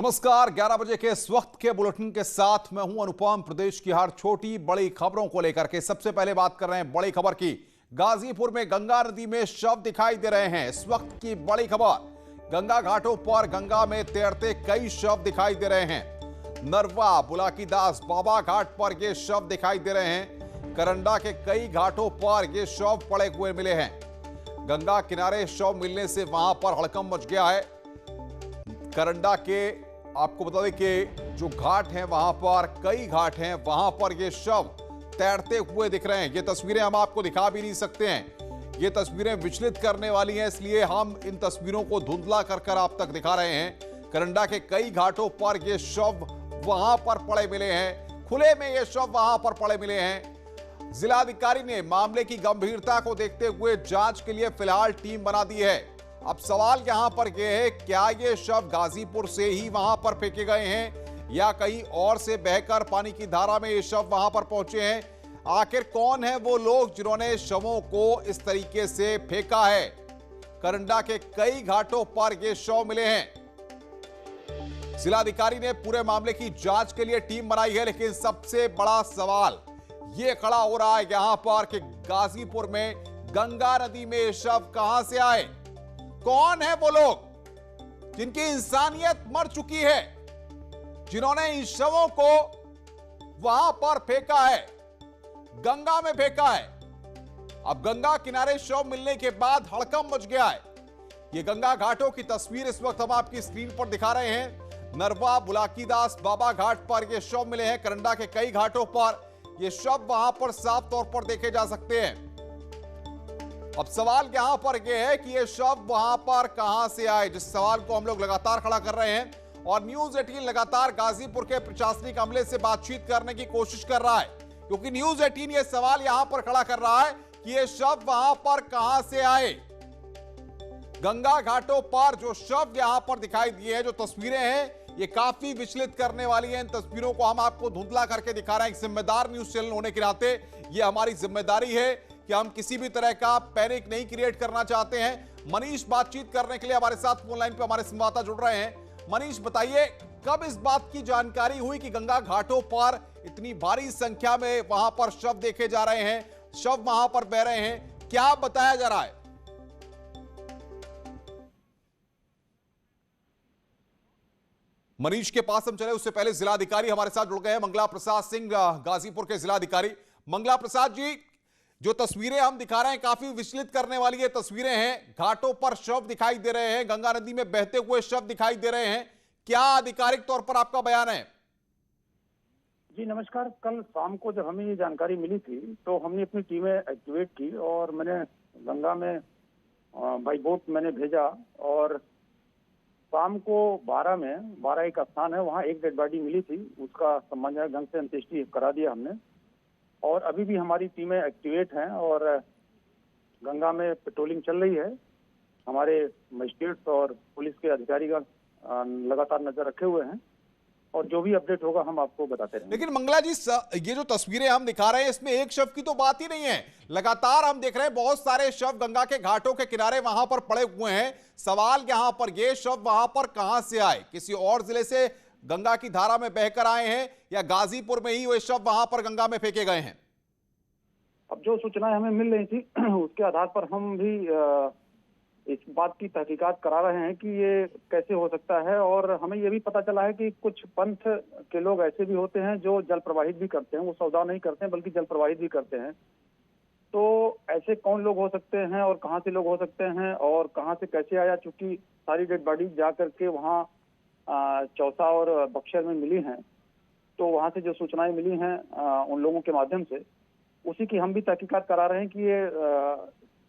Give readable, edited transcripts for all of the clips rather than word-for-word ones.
नमस्कार, 11 बजे के इस वक्त के बुलेटिन के साथ मैं हूं अनुपम। प्रदेश की हर छोटी बड़ी खबरों को लेकर के सबसे पहले बात कर रहे हैं बड़ी खबर की। गाजीपुर में गंगा नदी में शव दिखाई दे रहे हैं। इस वक्त की बड़ी खबर, गंगा घाटों पर गंगा में तैरते कई शव दिखाई दे रहे हैं। नरवा बुलाकीदास बाबा घाट पर ये शव दिखाई दे रहे हैं। करंडा के कई घाटों पर ये शव पड़े हुए मिले हैं। गंगा किनारे शव मिलने से वहां पर हड़कंप मच गया है। करंडा के आपको बता दें कि जो घाट हैं वहां पर कई घाट हैं, वहां पर ये शव तैरते हुए दिख रहे हैं। ये तस्वीरें हम आपको दिखा भी नहीं सकते हैं, ये तस्वीरें विचलित करने वाली हैं, इसलिए हम इन तस्वीरों को धुंधला कर आप तक दिखा रहे हैं। करंडा के कई घाटों पर ये शव वहां पर पड़े मिले हैं, खुले में ये शव वहां पर पड़े मिले हैं। जिलाधिकारी ने मामले की गंभीरता को देखते हुए जांच के लिए फिलहाल टीम बना दी है। अब सवाल यहां पर यह है, क्या ये शव गाजीपुर से ही वहां पर फेंके गए हैं या कहीं और से बहकर पानी की धारा में ये शव वहां पर पहुंचे हैं? आखिर कौन है वो लोग जिन्होंने शवों को इस तरीके से फेंका है? करंडा के कई घाटों पर ये शव मिले हैं। जिलाधिकारी ने पूरे मामले की जांच के लिए टीम बनाई है, लेकिन सबसे बड़ा सवाल ये खड़ा हो रहा है यहां पर कि गाजीपुर में गंगा नदी में ये शव कहां से आए? कौन है वो लोग जिनकी इंसानियत मर चुकी है, जिन्होंने इन शवों को वहां पर फेंका है, गंगा में फेंका है? अब गंगा किनारे शव मिलने के बाद हड़कंप मच गया है। ये गंगा घाटों की तस्वीर इस वक्त हम आपकी स्क्रीन पर दिखा रहे हैं। नरवा बुलाकीदास बाबा घाट पर ये शव मिले हैं। करंडा के कई घाटों पर ये शव वहां पर साफ तौर पर देखे जा सकते हैं। अब सवाल यहां पर यह है कि ये शव वहां पर कहां से आए, जिस सवाल को हम लोग लगातार खड़ा कर रहे हैं और न्यूज 18 लगातार गाजीपुर के प्रशासनिक अमले से बातचीत करने की कोशिश कर रहा है, क्योंकि न्यूज 18 ये सवाल यहां पर खड़ा कर रहा है कि ये शव वहां पर कहां से आए। गंगा घाटों पर जो शव यहां पर दिखाई दिए हैं, जो तस्वीरें हैं, ये काफी विचलित करने वाली हैं। इन तस्वीरों को हम आपको धुंधला करके दिखा रहे हैं। एक जिम्मेदार न्यूज चैनल होने के नाते ये हमारी जिम्मेदारी है कि हम किसी भी तरह का पैनिक नहीं क्रिएट करना चाहते हैं। मनीष बातचीत करने के लिए हमारे साथ फोन लाइन पे हमारे संवाददाता जुड़ रहे हैं। मनीष, बताइए, कब इस बात की जानकारी हुई कि गंगा घाटों पर इतनी भारी संख्या में वहां पर शव देखे जा रहे हैं, शव वहां पर बह रहे हैं? क्या बताया जा रहा है? मनीष के पास हम चले, उससे पहले जिलाधिकारी हमारे साथ जुड़ गए हैं, मंगला प्रसाद सिंह, गाजीपुर के जिलाधिकारी। मंगला प्रसाद जी, जो तस्वीरें हम दिखा रहे हैं काफी विचलित करने वाली ये तस्वीरें हैं। घाटों पर शव दिखाई दे रहे हैं, गंगा नदी में बहते हुए शव दिखाई दे रहे हैं। क्या आधिकारिक तौर पर आपका बयान है? जी नमस्कार। कल शाम को जब हमें ये जानकारी मिली थी तो हमने अपनी टीमें एक्टिवेट की और मैंने गंगा में बाई बोट मैंने भेजा और शाम को 12 एक स्थान है, वहाँ एक डेड बॉडी मिली थी। उसका सम्मानजनक ढंग से अंत्येष्टि करा दिया हमने और अभी भी हमारी टीमें एक्टिवेट हैं और गंगा में पेट्रोलिंग चल रही है। हमारे मजिस्ट्रेट्स और पुलिस के अधिकारीगण लगातार नजर रखे हुए हैं और जो भी अपडेट होगा हम आपको बताते रहेंगे। लेकिन मंगला जी, ये जो तस्वीरें हम दिखा रहे हैं इसमें एक शव की तो बात ही नहीं है। लगातार हम देख रहे हैं बहुत सारे शव गंगा के घाटों के किनारे वहां पर पड़े हुए हैं। सवाल यहां पर ये शव वहां पर कहां से आए? किसी और जिले से गंगा की धारा में बहकर आए हैं या गाजीपुर में ही वो शव वहां पर गंगा में फेंके गए हैं? अब जो सूचनाएं हमें मिल रही थी उसके आधार पर हम भी इस बात की तहकीकात करा रहे हैं कि ये कैसे हो सकता है। और हमें ये भी पता चला है कि कुछ पंथ के लोग ऐसे भी होते हैं जो जल प्रवाहित भी करते हैं। वो सौदा नहीं करते हैं बल्कि जल प्रवाहित भी करते हैं। तो ऐसे कौन लोग हो सकते हैं और कहाँ से लोग हो सकते हैं और कहाँ से कैसे आया, चूंकि सारी डेड बॉडी जा करके वहाँ चौसा और बक्सर में मिली हैं, तो वहाँ से जो सूचनाएं मिली हैं उन लोगों के माध्यम से, उसी की हम भी तहकीकात करा रहे हैं कि ये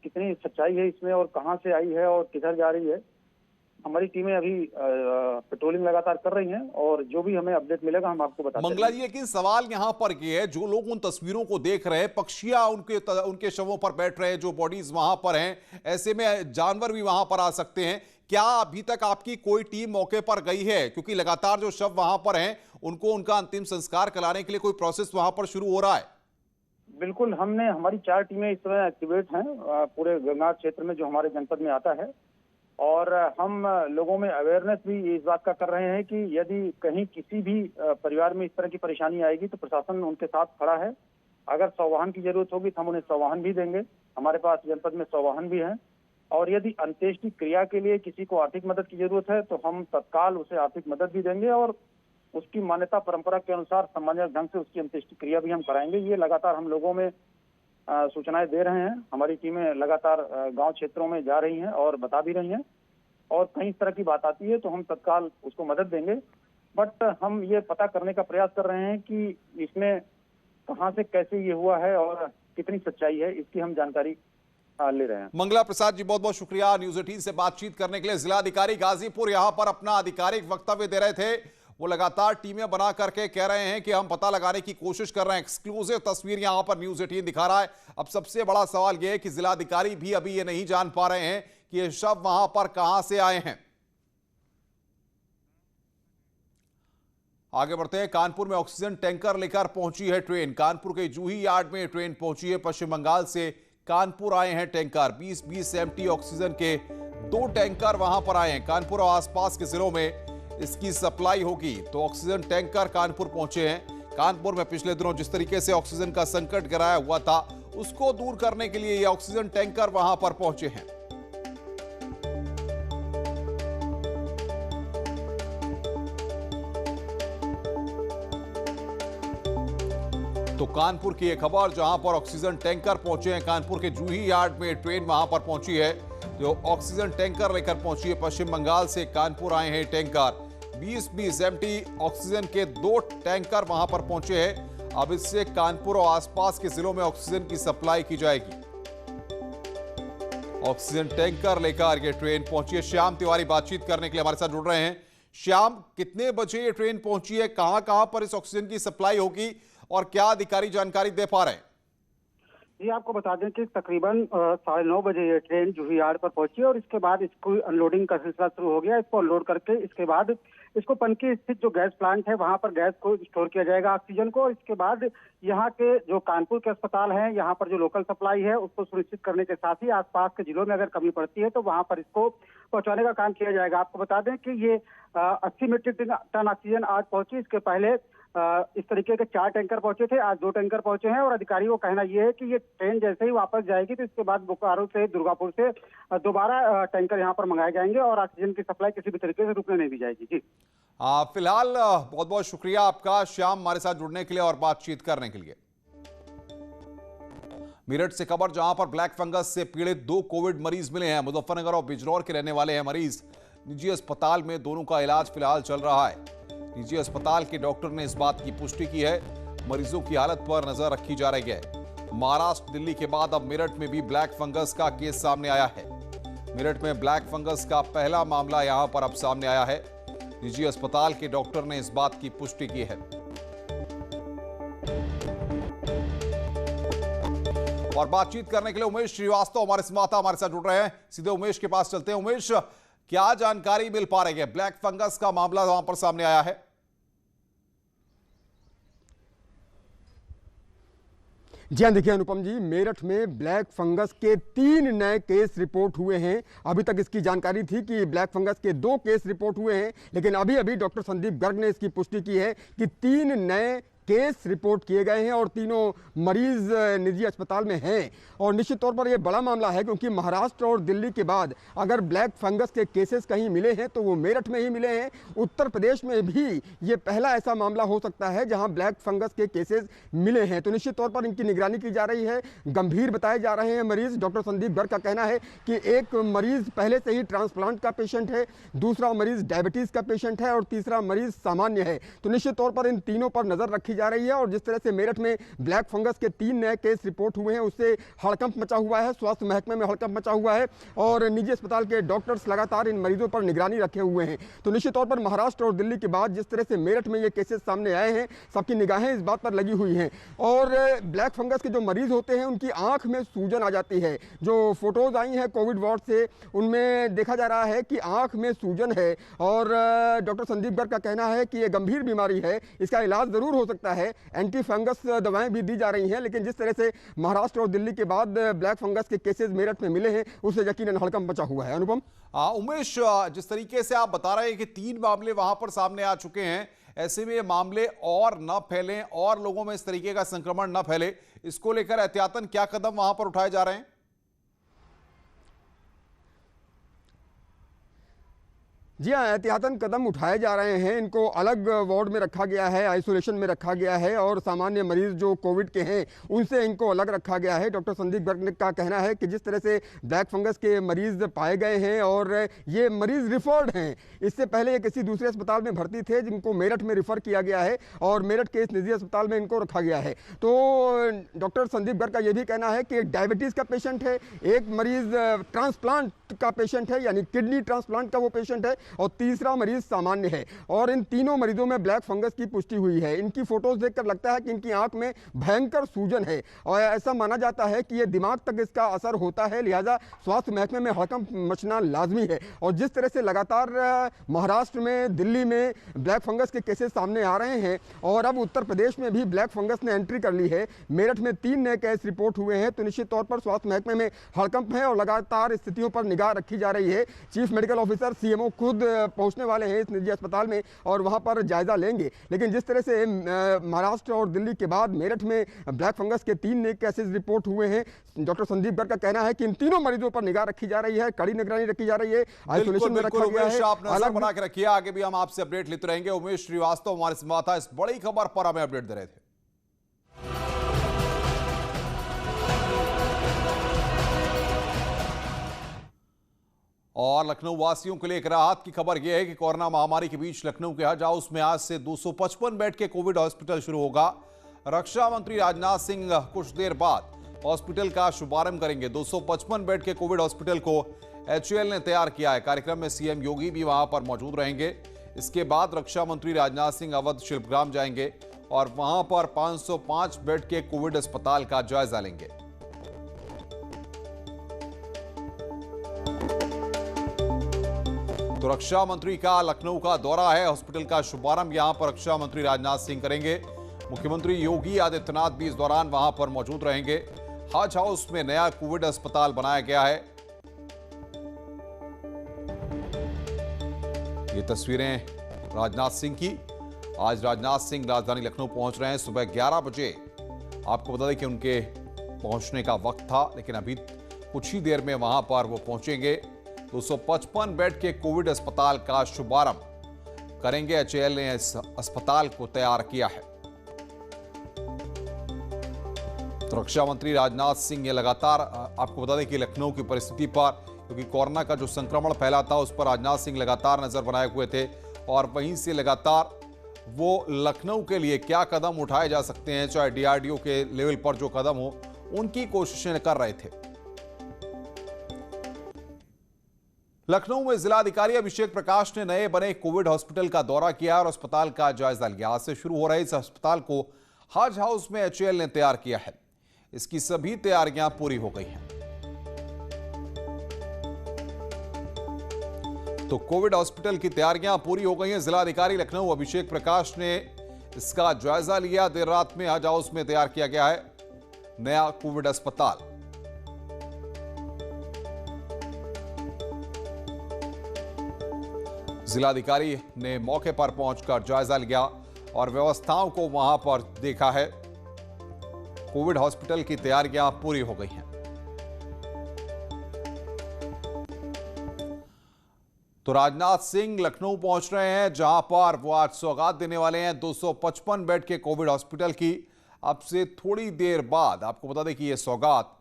कितनी सच्चाई है इसमें और कहाँ से आई है और किधर जा रही है। हमारी टीमें अभी पेट्रोलिंग लगातार कर रही हैं और जो भी हमें अपडेट मिलेगा हम आपको बताते हैं। मंगला जी, लेकिन सवाल यहां पर ये है, जो लोग उन तस्वीरों को देख रहे हैं, पक्षियां उनके शवों पर बैठ रहे हैं, जो बॉडीज वहां पर हैं, ऐसे में जानवर भी वहां पर आ सकते हैं। क्या अभी तक आपकी कोई टीम मौके पर गई है? क्योंकि लगातार जो शव वहां पर हैं उनको उनका अंतिम संस्कार कराने के लिए कोई प्रोसेस वहां पर शुरू हो रहा है? बिल्कुल, हमारी 4 टीमें इस समय एक्टिवेट हैं पूरे गंगा क्षेत्र में जो हमारे जनपद में आता है और हम लोगों में अवेयरनेस भी इस बात का कर रहे हैं कि यदि कहीं किसी भी परिवार में इस तरह की परेशानी आएगी तो प्रशासन उनके साथ खड़ा है। अगर सौवाहन की जरूरत होगी तो हम उन्हें सौवाहन भी देंगे। हमारे पास जनपद में सौवाहन भी हैं। और यदि अंत्येष्टि क्रिया के लिए किसी को आर्थिक मदद की जरूरत है तो हम तत्काल उसे आर्थिक मदद भी देंगे और उसकी मान्यता परंपरा के अनुसार सम्मानजनक ढंग से उसकी अंत्येष्टि क्रिया भी हम कराएंगे। ये लगातार हम लोगों में सूचनाएं दे रहे हैं। हमारी टीमें लगातार गांव क्षेत्रों में जा रही हैं और बता भी रही हैं। और कहीं इस तरह की बात आती है तो हम तत्काल उसको मदद देंगे। बट हम ये पता करने का प्रयास कर रहे हैं कि इसमें कहां से कैसे ये हुआ है और कितनी सच्चाई है, इसकी हम जानकारी ले रहे हैं। मंगला प्रसाद जी, बहुत बहुत शुक्रिया न्यूज़ 18 से बातचीत करने के लिए। जिलाधिकारी गाजीपुर यहां पर अपना आधिकारिक वक्तव्य दे रहे थे। वो लगातार टीमें बना करके कह रहे हैं कि हम पता लगाने की कोशिश कर रहे हैं। एक्सक्लूसिव तस्वीर यहां पर न्यूज़ 18 दिखा रहा है। अब सबसे बड़ा सवाल यह है कि जिलाधिकारी भी अभी ये नहीं जान पा रहे हैं कि ये शव वहां पर कहां से आए हैं। आगे बढ़ते हैं। कानपुर में ऑक्सीजन टैंकर लेकर पहुंची है ट्रेन। कानपुर के जूही यार्ड में ट्रेन पहुंची है। पश्चिम बंगाल से कानपुर आए हैं टैंकर। 20-20 एमटी ऑक्सीजन के 2 टैंकर वहां पर आए हैं। कानपुर और आसपास के जिलों में इसकी सप्लाई होगी तो ऑक्सीजन टैंकर कानपुर पहुंचे हैं। कानपुर में पिछले दिनों जिस तरीके से ऑक्सीजन का संकट गिराया हुआ था उसको दूर करने के लिए ये ऑक्सीजन टैंकर वहां पर पहुंचे हैं। तो कानपुर की एक खबर जहां पर ऑक्सीजन टैंकर पहुंचे हैं। कानपुर के जूही यार्ड में ट्रेन वहां पर पहुंची है जो ऑक्सीजन टैंकर लेकर पहुंची है। पश्चिम बंगाल से कानपुर आए हैं टैंकर। 20-20 एमटी ऑक्सीजन के 2 टैंकर वहां पर पहुंचे हैं। अब इससे कानपुर और आसपास के जिलों में ऑक्सीजन की सप्लाई की जाएगी। ऑक्सीजन टैंकर लेकर यह ट्रेन पहुंची है। श्याम तिवारी बातचीत करने के लिए हमारे साथ जुड़ रहे हैं। श्याम, कितने बजे ये ट्रेन पहुंची है, कहां पर इस ऑक्सीजन की सप्लाई होगी और क्या अधिकारी जानकारी दे पा रहे हैं? जी, आपको बता दें कि तकरीबन 9:30 बजे ये ट्रेन जूही यार्ड पर पहुंची और इसके बाद इसको अनलोडिंग का सिलसिला शुरू हो गया। इसको अनलोड करके इसके बाद इसको पनकी स्थित जो गैस प्लांट है वहां पर गैस को स्टोर किया जाएगा, ऑक्सीजन को। और इसके बाद यहाँ के जो कानपुर के अस्पताल हैं, यहाँ पर जो लोकल सप्लाई है उसको सुनिश्चित करने के साथ ही आसपास के जिलों में अगर कमी पड़ती है तो वहां पर इसको पहुंचाने का काम किया जाएगा। आपको बता दें कि ये 80 मीट्रिक टन ऑक्सीजन आज पहुंची। इसके पहले इस तरीके के 4 टैंकर पहुंचे थे, आज 2 टैंकर पहुंचे हैं। और अधिकारियों का कहना यह है कि ये ट्रेन जैसे ही वापस जाएगी तो इसके बाद बोकारो से, दुर्गापुर से दोबारा टैंकर यहां पर मंगाए जाएंगे और ऑक्सीजन की सप्लाई किसी भी तरीके से रुकने नहीं दी जाएगी। जी फिलहाल बहुत बहुत शुक्रिया आपका श्याम, हमारे साथ जुड़ने के लिए और बातचीत करने के लिए। मेरठ से खबर जहां पर ब्लैक फंगस से पीड़ित 2 कोविड मरीज मिले हैं। मुजफ्फरनगर और बिजनौर के रहने वाले हैं मरीज। निजी अस्पताल में दोनों का इलाज फिलहाल चल रहा है। निजी अस्पताल के डॉक्टर ने इस बात की पुष्टि की है। मरीजों की हालत पर नजर रखी जा रही है। महाराष्ट्र, दिल्ली के बाद अब मेरठ में भी ब्लैक फंगस का केस सामने आया है। मेरठ में ब्लैक फंगस का पहला मामला यहां पर अब सामने आया है। निजी अस्पताल के डॉक्टर ने इस बात की पुष्टि की है। और बातचीत करने के लिए उमेश श्रीवास्तव हमारे संवाददाता हमारे साथ जुड़ रहे हैं। सीधे उमेश के पास चलते हैं। उमेश, क्या जानकारी मिल पा रही है? ब्लैक फंगस का मामला वहां पर सामने आया है। जी हाँ, देखिए अनुपम जी, मेरठ में ब्लैक फंगस के 3 नए केस रिपोर्ट हुए हैं। अभी तक इसकी जानकारी थी कि ब्लैक फंगस के 2 केस रिपोर्ट हुए हैं, लेकिन अभी अभी डॉक्टर संदीप गर्ग ने इसकी पुष्टि की है कि 3 नए केस रिपोर्ट किए गए हैं और तीनों मरीज निजी अस्पताल में हैं। और निश्चित तौर पर यह बड़ा मामला है क्योंकि महाराष्ट्र और दिल्ली के बाद अगर ब्लैक फंगस के केसेस कहीं मिले हैं तो वो मेरठ में ही मिले हैं। उत्तर प्रदेश में भी ये पहला ऐसा मामला हो सकता है जहां ब्लैक फंगस के केसेस मिले हैं। तो निश्चित तौर पर इनकी निगरानी की जा रही है। गंभीर बताए जा रहे हैं मरीज। डॉक्टर संदीप गर्ग का कहना है कि एक मरीज पहले से ही ट्रांसप्लांट का पेशेंट है, दूसरा मरीज डायबिटीज का पेशेंट है और तीसरा मरीज सामान्य है। तो निश्चित तौर पर इन तीनों पर नजर रखी जा रही है। और जिस तरह से मेरठ में ब्लैक फंगस के 3 नए केस रिपोर्ट हुए हैं उससे हड़कंप मचा हुआ है, स्वास्थ्य महकमे में हड़कंप मचा हुआ है और निजी अस्पताल के डॉक्टर्स लगातार इन मरीजों पर निगरानी रखे हुए हैं। तो निश्चित तौर पर महाराष्ट्र और दिल्ली के बाद जिस तरह से मेरठ में ये केसेस सामने आए हैं, सबकी निगाहें इस बात पर लगी हुई हैं। और ब्लैक फंगस के जो मरीज होते हैं उनकी आंख में सूजन आ जाती है। जो फोटोज आई हैं कोविड वार्ड से उनमें देखा जा रहा है कि आंख में सूजन है। और डॉक्टर संदीप गर्ग का कहना है कि ये गंभीर बीमारी है, इसका इलाज जरूर हो सकता सकता है। एंटी फंगस दवाएं भी दी जा रही हैं, लेकिन जिस तरह से महाराष्ट्र और दिल्ली के बाद ब्लैक फंगस के केसेस मेरठ में मिले हैं, उससे यकीनन हड़कंप मचा हुआ है। अनुपम। उमेश, जिस तरीके से आप बता रहे हैं कि 3 मामले वहां पर सामने आ चुके हैं, ऐसे में ये मामले और न फैलें और लोगों में इस तरीके का संक्रमण न फैले, इसको लेकर एहतियातन क्या कदम वहां पर उठाए जा रहे हैं? जी हाँ, एहतियातन कदम उठाए जा रहे हैं। इनको अलग वार्ड में रखा गया है, आइसोलेशन में रखा गया है, और सामान्य मरीज जो कोविड के हैं उनसे इनको अलग रखा गया है। डॉक्टर संदीप गर्ग का कहना है कि जिस तरह से ब्लैक फंगस के मरीज पाए गए हैं और ये मरीज रिफर्ड हैं, इससे पहले ये किसी दूसरे अस्पताल में भर्ती थे जिनको मेरठ में रिफर किया गया है और मेरठ के इस निजी अस्पताल में इनको रखा गया है। तो डॉक्टर संदीप गर्ग का ये भी कहना है कि एक डायबिटीज़ का पेशेंट है, एक मरीज ट्रांसप्लांट का पेशेंट है, यानी किडनी ट्रांसप्लांट का वो पेशेंट है, और तीसरा मरीज सामान्य है। और इन तीनों मरीजों में ब्लैक फंगस की पुष्टि हुई है। इनकी फोटोज देखकर लगता है कि इनकी आंख में भयंकर सूजन है और ऐसा माना जाता है कि ये दिमाग तक इसका असर होता है, लिहाजा स्वास्थ्य महकमे में हड़कंप मचना लाजमी है। और जिस तरह से लगातार महाराष्ट्र में, दिल्ली में ब्लैक फंगस के केसेस सामने आ रहे हैं और अब उत्तर प्रदेश में भी ब्लैक फंगस ने एंट्री कर ली है, मेरठ में 3 नए केस रिपोर्ट हुए हैं, तो निश्चित तौर पर स्वास्थ्य महकमे में हड़कंप है और लगातार स्थितियों पर निगाह रखी जा रही है। चीफ मेडिकल ऑफिसर सीएमओ खुद पहुंचने वाले हैं इस निजी अस्पताल में और वहां पर जायजा लेंगे। लेकिन जिस तरह से महाराष्ट्र और दिल्ली के बाद मेरठ में ब्लैक फंगस के 3 नए केसेस रिपोर्ट हुए हैं, डॉक्टर संदीप गर्ग का कहना है कि इन तीनों मरीजों पर निगाह रखी जा रही है, कड़ी निगरानी रखी जा रही है, आइसोलेशन में रखा गया है। आप नजर बना के रखिए, आगे भी हम आपसे अपडेट लेते रहेंगे। उमेश श्रीवास्तव हमारे संवाददाता इस बड़ी खबर पर हमें अपडेट दे रहे थे। और लखनऊ वासियों के लिए एक राहत की खबर यह है कि कोरोना महामारी के बीच लखनऊ के हज हाउस में आज से 255 बेड के कोविड हॉस्पिटल शुरू होगा। रक्षा मंत्री राजनाथ सिंह कुछ देर बाद हॉस्पिटल का शुभारंभ करेंगे। 255 बेड के कोविड हॉस्पिटल को HAL ने तैयार किया है। कार्यक्रम में सीएम योगी भी वहां पर मौजूद रहेंगे। इसके बाद रक्षा मंत्री राजनाथ सिंह अवध शिल्पग्राम जाएंगे और वहां पर 505 बेड के कोविड अस्पताल का जायजा लेंगे। तो रक्षा मंत्री का लखनऊ का दौरा है, हॉस्पिटल का शुभारंभ यहां पर रक्षा मंत्री राजनाथ सिंह करेंगे। मुख्यमंत्री योगी आदित्यनाथ भी इस दौरान वहां पर मौजूद रहेंगे। हज हाउस में नया कोविड अस्पताल बनाया गया है। ये तस्वीरें राजनाथ सिंह की। आज राजनाथ सिंह राजधानी लखनऊ पहुंच रहे हैं सुबह 11 बजे। आपको बता दें कि उनके पहुंचने का वक्त था, लेकिन अभी कुछ ही देर में वहां पर वो पहुंचेंगे। 255 बेड के कोविड अस्पताल का शुभारंभ करेंगे। HAL ने इस अस्पताल को तैयार किया है। तो रक्षा मंत्री राजनाथ सिंह ये लगातार, आपको बता दें कि लखनऊ की परिस्थिति पर, क्योंकि कोरोना का जो संक्रमण फैला था उस पर राजनाथ सिंह लगातार नजर बनाए हुए थे और वहीं से लगातार वो लखनऊ के लिए क्या कदम उठाए जा सकते हैं, चाहे DRDO के लेवल पर जो कदम हो, उनकी कोशिशें कर रहे थे। लखनऊ में जिलाधिकारी अभिषेक प्रकाश ने नए बने कोविड हॉस्पिटल का दौरा किया और अस्पताल का जायजा लिया। आज से शुरू हो रहे इस अस्पताल को हज हाउस में HAL ने तैयार किया है। इसकी सभी तैयारियां पूरी हो गई हैं। तो कोविड हॉस्पिटल की तैयारियां पूरी हो गई हैं। जिलाधिकारी लखनऊ अभिषेक प्रकाश ने इसका जायजा लिया। देर रात में हज हाउस में तैयार किया गया है नया कोविड अस्पताल। जिलाधिकारी ने मौके पर पहुंचकर जायजा लिया और व्यवस्थाओं को वहां पर देखा है। कोविड हॉस्पिटल की तैयारियां पूरी हो गई हैं। तो राजनाथ सिंह लखनऊ पहुंच रहे हैं, जहां पर वो आज सौगात देने वाले हैं 255 बेड के कोविड हॉस्पिटल की। अब से थोड़ी देर बाद आपको बता दें कि यह सौगात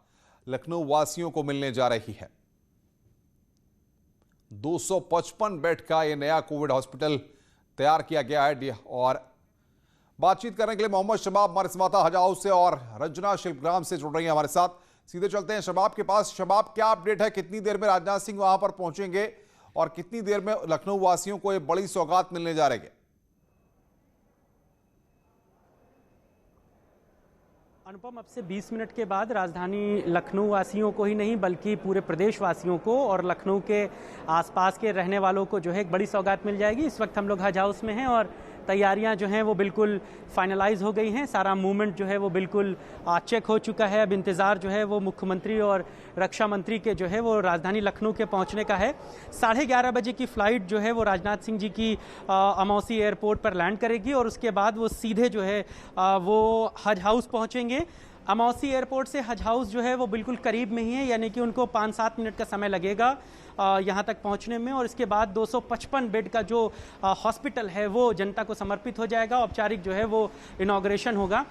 लखनऊ वासियों को मिलने जा रही है। 255 बेड का यह नया कोविड हॉस्पिटल तैयार किया गया है। और बातचीत करने के लिए मोहम्मद शबाब हमारे संवाददाता हज हाउस से और रंजना शिल्पग्राम से जुड़ रही हैं हमारे साथ। सीधे चलते हैं शबाब के पास। शबाब, क्या अपडेट है? कितनी देर में राजनाथ सिंह वहां पर पहुंचेंगे और कितनी देर में लखनऊ वासियों को यह बड़ी सौगात मिलने जा रही है? अनुपम, अब से 20 मिनट के बाद राजधानी लखनऊ वासियों को ही नहीं बल्कि पूरे प्रदेश वासियों को और लखनऊ के आसपास के रहने वालों को जो है एक बड़ी सौगात मिल जाएगी। इस वक्त हम लोग हज हाउस में हैं और तैयारियां जो हैं वो बिल्कुल फाइनलाइज हो गई हैं। सारा मूवमेंट जो है वो बिल्कुल चेक हो चुका है। अब इंतज़ार जो है वो मुख्यमंत्री और रक्षा मंत्री के जो है वो राजधानी लखनऊ के पहुंचने का है। 11:30 बजे की फ़्लाइट जो है वो राजनाथ सिंह जी की अमौसी एयरपोर्ट पर लैंड करेगी और उसके बाद वो सीधे जो है वो हज हाउस पहुँचेंगे। अमौसी एयरपोर्ट से हज हाउस जो है वो बिल्कुल करीब में ही है, यानी कि उनको 5-7 मिनट का समय लगेगा यहाँ तक पहुँचने में। और इसके बाद 255 बेड का जो हॉस्पिटल है वो जनता को समर्पित हो जाएगा। औपचारिक जो है वो इनॉग्रेशन होगा।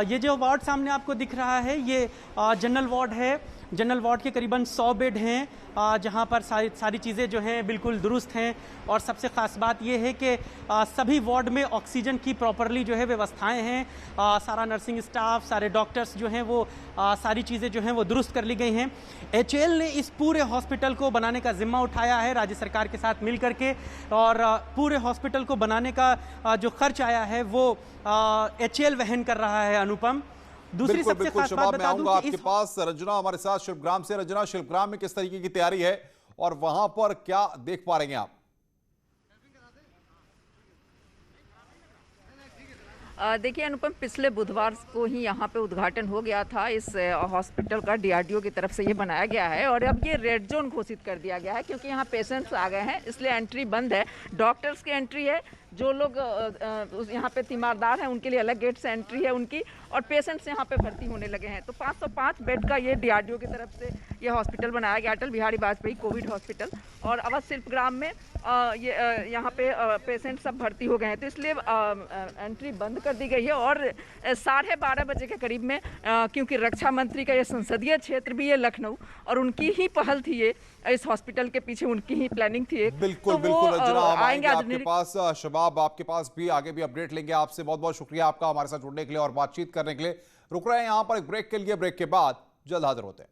ये जो वार्ड सामने आपको दिख रहा है ये जनरल वार्ड है। जनरल वार्ड के करीबन 100 बेड हैं जहां पर सारी चीज़ें जो हैं बिल्कुल दुरुस्त हैं। और सबसे ख़ास बात यह है कि सभी वार्ड में ऑक्सीजन की प्रॉपरली जो है व्यवस्थाएं हैं। सारा नर्सिंग स्टाफ, सारे डॉक्टर्स जो हैं वो सारी चीज़ें जो हैं वो दुरुस्त कर ली गई हैं। HAL ने इस पूरे हॉस्पिटल को बनाने का जिम्मा उठाया है राज्य सरकार के साथ मिल करके, और पूरे हॉस्पिटल को बनाने का जो खर्च आया है वो HAL वहन कर रहा है। अनुपम, दूसरी सबसे खास बात बता दूं कि आपके पास रंजना हमारे साथ शिल्पग्राम से। रंजना, शिल्पग्राम में किस तरीके की तैयारी है और वहां पर क्या देख पा रहे हैं आप? देखिए अनुपम, पिछले बुधवार को ही यहाँ पे उद्घाटन हो गया था। इस हॉस्पिटल का DRDO की तरफ से ये बनाया गया है और अब ये रेड जोन घोषित कर दिया गया है क्योंकि यहाँ पेशेंट्स आ गए हैं, इसलिए एंट्री बंद है। डॉक्टर्स की एंट्री है, जो लोग यहाँ पे तीमारदार हैं उनके लिए अलग गेट से एंट्री है उनकी, और पेशेंट्स यहाँ पे भर्ती होने लगे हैं। तो 505 बेड का ये DRDO की तरफ से ये हॉस्पिटल बनाया गया, अटल बिहारी वाजपेयी कोविड हॉस्पिटल। और अवध शिल्पग्राम में यहाँ पे पेशेंट सब भर्ती हो गए हैं, तो इसलिए एंट्री बंद कर दी गई है। और 12:30 बजे के करीब में क्योंकि रक्षा मंत्री का ये संसदीय क्षेत्र भी है लखनऊ, और उनकी ही पहल थी ये, इस हॉस्पिटल के पीछे उनकी ही प्लानिंग थी एक। बिल्कुल तो बिल्कुल रंजना, हम आएंगे आज आपके पास। शबाब, आपके पास भी आगे भी अपडेट लेंगे आपसे। बहुत बहुत शुक्रिया आपका हमारे साथ जुड़ने के लिए और बातचीत करने के लिए। रुक रहे हैं यहाँ पर एक ब्रेक के लिए, ब्रेक के बाद जल्द हाजिर होते हैं।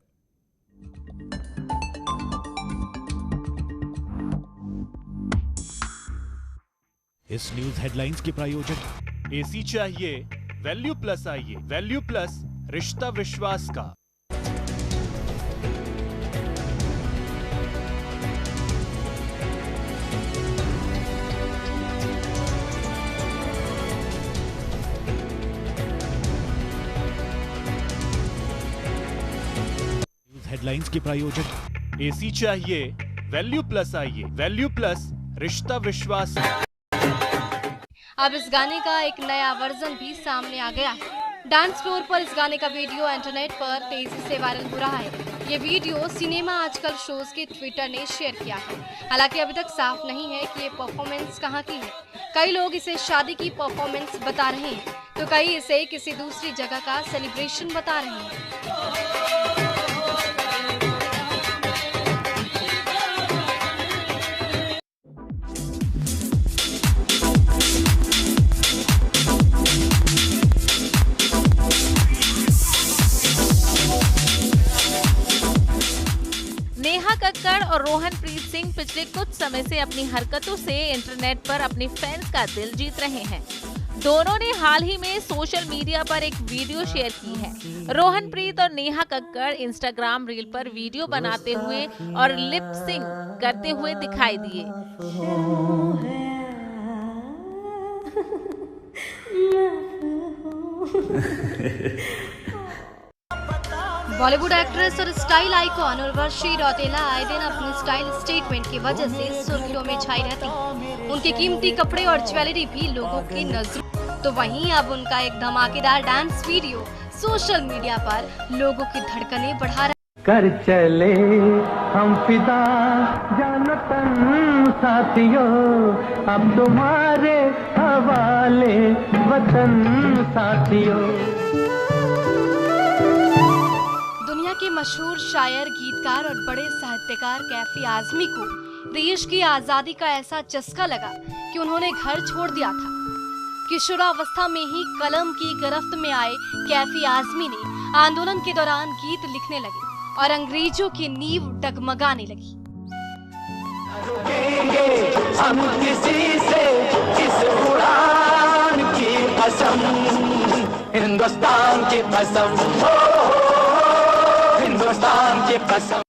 इस न्यूज हेडलाइंस के प्रायोजक एसी चाहिए वैल्यू प्लस आइए, वैल्यू प्लस रिश्ता विश्वास का। न्यूज हेडलाइंस के प्रायोजक एसी चाहिए वैल्यू प्लस आइए, वैल्यू प्लस रिश्ता विश्वास। अब इस गाने का एक नया वर्जन भी सामने आ गया है। डांस फ्लोर पर इस गाने का वीडियो इंटरनेट पर तेजी से वायरल हो रहा है। ये वीडियो सिनेमा आजकल शोज के ट्विटर ने शेयर किया है। हालांकि अभी तक साफ नहीं है कि ये परफॉर्मेंस कहाँ की है। कई लोग इसे शादी की परफॉर्मेंस बता रहे हैं, तो कई इसे किसी दूसरी जगह का सेलिब्रेशन बता रहे हैं। नेहा कक्कड़ और रोहनप्रीत सिंह पिछले कुछ समय से अपनी हरकतों से इंटरनेट पर अपने फैंस का दिल जीत रहे हैं। दोनों ने हाल ही में सोशल मीडिया पर एक वीडियो शेयर की है। रोहनप्रीत और नेहा कक्कड़ इंस्टाग्राम रील पर वीडियो बनाते हुए और लिप सिंक करते हुए दिखाई दिए। बॉलीवुड एक्ट्रेस और स्टाइल आइकॉन उर्वशी रौतेला आए दिन अपनी स्टाइल स्टेटमेंट की वजह से सुर्खियों में छाई रहती। उनके कीमती कपड़े और ज्वेलरी भी लोगों की नजरों, तो वहीं अब उनका एक धमाकेदार डांस वीडियो सोशल मीडिया पर लोगों की धड़कनें बढ़ा रहा है। कर चले हम फिदा जानो तन साथियों, अब तुम्हारे हवाले वतन साथियों। दुनिया के मशहूर शायर, गीतकार और बड़े साहित्यकार कैफी आजमी को देश की आजादी का ऐसा चस्का लगा कि उन्होंने घर छोड़ दिया था। किशोरावस्था में ही कलम की गिरफ्त में आए कैफी आजमी ने आंदोलन के दौरान गीत लिखने लगे और अंग्रेजों की नींव डगमगाने लगी। हम किसी से इस उड़ान की कसम, हिंदुस्तान की कसम, हिंदुस्तान की कसम।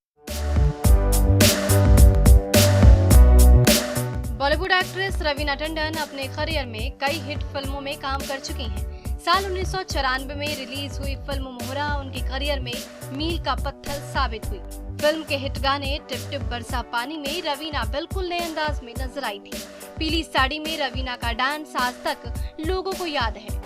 बॉलीवुड एक्ट्रेस रवीना टंडन अपने करियर में कई हिट फिल्मों में काम कर चुकी हैं। साल 1994 में रिलीज हुई फिल्म मोहरा उनके करियर में मील का पत्थर साबित हुई। फिल्म के हिट गाने टिप टिप बरसा पानी में रवीना बिल्कुल नए अंदाज में नजर आई थी। पीली साड़ी में रवीना का डांस आज तक लोगों को याद है।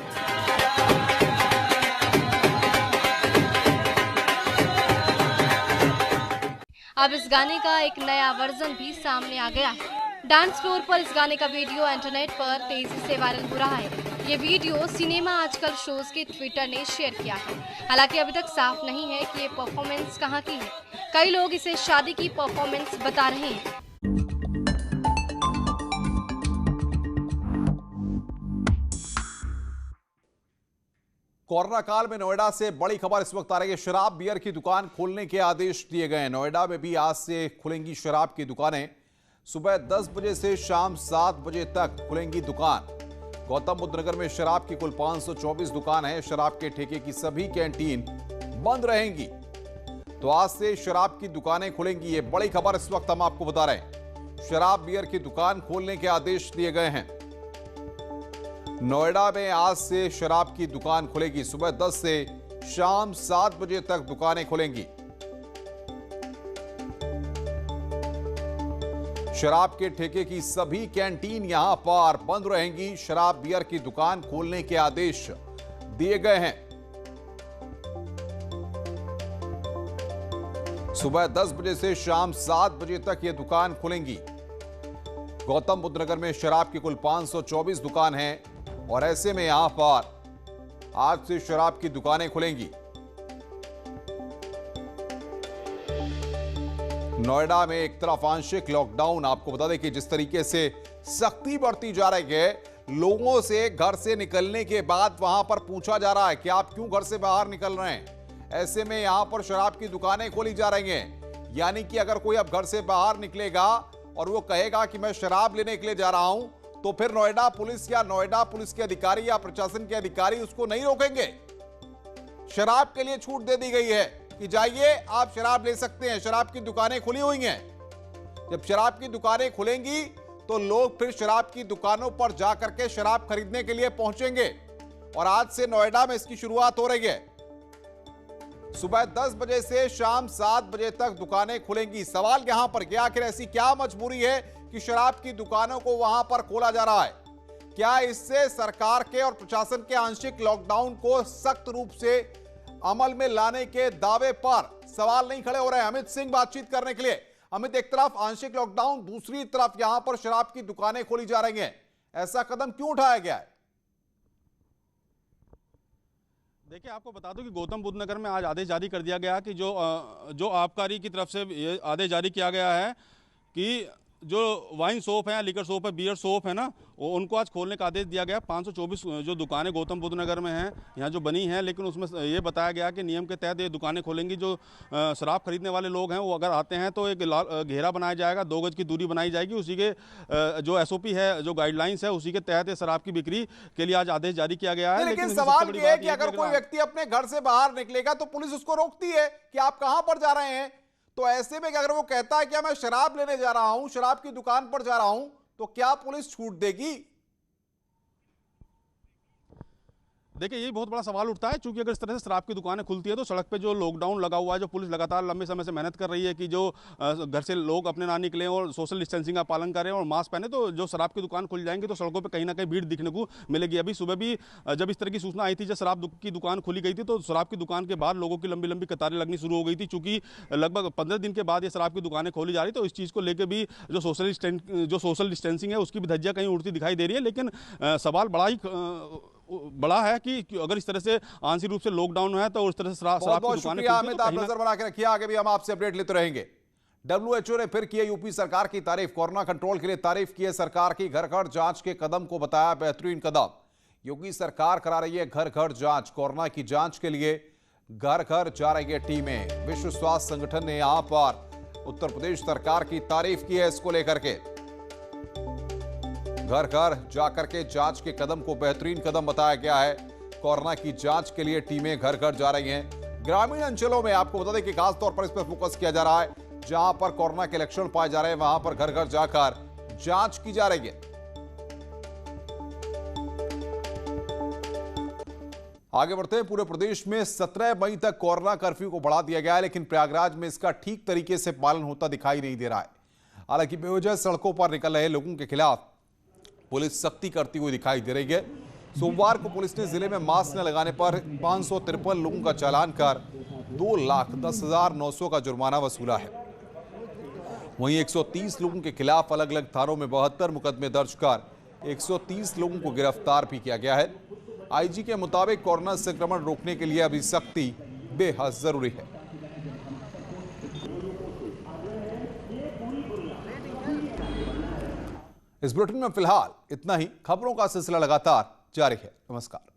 अब इस गाने का एक नया वर्जन भी सामने आ गया है। डांस फ्लोर पर इस गाने का वीडियो इंटरनेट पर तेजी से वायरल हो रहा है। ये वीडियो सिनेमा आजकल शोज के ट्विटर ने शेयर किया है। हालांकि अभी तक साफ नहीं है कि ये परफॉर्मेंस कहां की है। कई लोग इसे शादी की परफॉर्मेंस बता रहे हैं। कोरोना काल में नोएडा से बड़ी खबर इस वक्त आ रही है। शराब बियर की दुकान खोलने के आदेश दिए गए हैं। नोएडा में भी आज से खुलेंगी शराब की दुकानें। सुबह 10 बजे से शाम 7 बजे तक खुलेंगी दुकान। गौतम बुद्ध नगर में शराब की कुल 524 दुकान है। शराब के ठेके की सभी कैंटीन बंद रहेंगी। तो आज से शराब की दुकानें खुलेंगी। ये बड़ी खबर इस वक्त हम आपको बता रहे हैं। शराब बियर की दुकान खोलने के आदेश दिए गए हैं। नोएडा में आज से शराब की दुकान खुलेगी। सुबह 10 से शाम 7 बजे तक दुकानें खुलेंगी। शराब के ठेके की सभी कैंटीन यहां पर बंद रहेंगी। शराब बियर की दुकान खोलने के आदेश दिए गए हैं। सुबह 10 बजे से शाम 7 बजे तक ये दुकान खुलेंगी। गौतम बुद्ध नगर में शराब की कुल 524 दुकान हैं और ऐसे में यहां पर आज से शराब की दुकानें खुलेंगी। नोएडा में एक तरफ आंशिक लॉकडाउन, आपको बता दें कि जिस तरीके से सख्ती बढ़ती जा रही है, लोगों से घर से निकलने के बाद वहां पर पूछा जा रहा है कि आप क्यों घर से बाहर निकल रहे हैं। ऐसे में यहां पर शराब की दुकानें खोली जा रही हैं। यानी कि अगर कोई अब घर से बाहर निकलेगा और वो कहेगा कि मैं शराब लेने के लिए जा रहा हूं, तो फिर नोएडा पुलिस या नोएडा पुलिस के अधिकारी या प्रशासन के अधिकारी उसको नहीं रोकेंगे। शराब के लिए छूट दे दी गई है कि जाइए आप शराब ले सकते हैं। शराब की दुकानें खुली हुई हैं। जब शराब की दुकानें खुलेंगी तो लोग फिर शराब की दुकानों पर जाकर के शराब खरीदने के लिए पहुंचेंगे। और आज से नोएडा में इसकी शुरुआत हो रही है। सुबह 10 बजे से शाम 7 बजे तक दुकानें खुलेंगी। सवाल यहां पर कि आखिर ऐसी क्या मजबूरी है कि शराब की दुकानों को वहां पर खोला जा रहा है। क्या इससे सरकार के और प्रशासन के आंशिक लॉकडाउन को सख्त रूप से अमल में लाने के दावे पर सवाल नहीं खड़े हो रहे हैं। अमित सिंह बातचीत करने के लिए। अमित, एक तरफ आंशिक लॉकडाउन, दूसरी तरफ यहां पर शराब की दुकानें खोली जा रही हैं, ऐसा कदम क्यों उठाया गया है? देखिए, आपको बता दूं कि गौतम बुद्ध नगर में आज आदेश जारी कर दिया गया कि जो आबकारी की तरफ से ये आदेश जारी किया गया है कि जो वाइन शॉप है या लिकर शॉप है, बियर शॉप है ना, वो उनको आज खोलने का आदेश दिया गया। 524 जो दुकानें गौतम बुद्ध नगर में हैं, यहाँ जो बनी हैं, लेकिन उसमें ये बताया गया कि नियम के तहत ये दुकानें खोलेंगी। जो शराब खरीदने वाले लोग हैं वो अगर आते हैं तो एक घेरा बनाया जाएगा, 2 गज की दूरी बनाई जाएगी। उसी के जो SOP है, जो गाइडलाइंस है, उसी के तहत शराब की बिक्री के लिए आज आदेश जारी किया गया है। लेकिन सवाल ये है कि अगर कोई व्यक्ति अपने घर से बाहर निकलेगा तो पुलिस उसको रोकती है कि आप कहां पर जा रहे हैं। तो ऐसे में अगर वो कहता है कि मैं शराब लेने जा रहा हूं, शराब की दुकान पर जा रहा हूं, तो क्या पुलिस छूट देगी? देखिए, यही बहुत बड़ा सवाल उठता है, क्योंकि अगर इस तरह से शराब की दुकानें खुलती है तो सड़क पे जो लॉकडाउन लगा हुआ है, जो पुलिस लगातार लंबे समय से मेहनत कर रही है कि जो घर से लोग अपने ना निकलें और सोशल डिस्टेंसिंग का पालन करें और मास्क पहने, तो जो शराब की दुकान खुल जाएंगी तो सड़कों पे कहीं ना कहीं भीड़ दिखने को मिलेगी। अभी सुबह भी जब इस तरह की सूचना आई थी, जब शराब की दुकान खुली गई थी, तो शराब की दुकान के बाद लोगों की लंबी लंबी कतारें लगनी शुरू हो गई थी। चूंकि लगभग 15 दिन के बाद ये शराब की दुकानें खोली जा रही, तो इस चीज़ को लेकर भी जो सोशल डिस्टेंसिंग है उसकी भी धज्जियां कहीं उड़ती दिखाई दे रही है। लेकिन सवाल बड़ा है कि अगर इस तरह से आंशिक रूप से लॉकडाउन है तो उस तरह से शराब की दुकानें अमित, आप नजर बना के रखिए, आगे भी हम आपसे अपडेट लेते रहेंगे। WHO ने फिर की है यूपी सरकार की तारीफ। कोरोना कंट्रोल के लिए तारीफ की है सरकार की। घर घर जांच के कदम को बताया बेहतरीन कदम। योगी सरकार करा रही है घर घर जांच। कोरोना की जांच के लिए घर घर जा रही है टीमें। विश्व स्वास्थ्य संगठन ने यहां पर उत्तर प्रदेश सरकार की तारीफ की है। इसको लेकर के घर घर जाकर के जांच के कदम को बेहतरीन कदम बताया गया है। कोरोना की जांच के लिए टीमें घर घर जा रही हैं। ग्रामीण अंचलों में आपको बता दें कि खास तौर पर इस पर फोकस किया जा रहा है। जहां पर कोरोना के लक्षण पाए जा रहे हैं, वहां पर घर घर जाकर जांच की जा रही है। आगे बढ़ते हैं। पूरे प्रदेश में 17 मई तक कोरोना कर्फ्यू को बढ़ा दिया गया है, लेकिन प्रयागराज में इसका ठीक तरीके से पालन होता दिखाई नहीं दे रहा है। हालांकि बेवजह सड़कों पर निकल रहे लोगों के खिलाफ पुलिस सख्ती करती हुई दिखाई दे रही है। सोमवार को पुलिस ने जिले में मास्क न लगाने पर 553 लोगों का चालान कर 2,10,900 का जुर्माना वसूला है। वहीं 130 लोगों के खिलाफ अलग अलग थानों में 72 मुकदमे दर्ज कर 130 लोगों को गिरफ्तार भी किया गया है। आईजी के मुताबिक कोरोना संक्रमण रोकने के लिए अभी सख्ती बेहद जरूरी है। इस बुलेटिन में फिलहाल इतना ही। खबरों का सिलसिला लगातार जारी है। नमस्कार।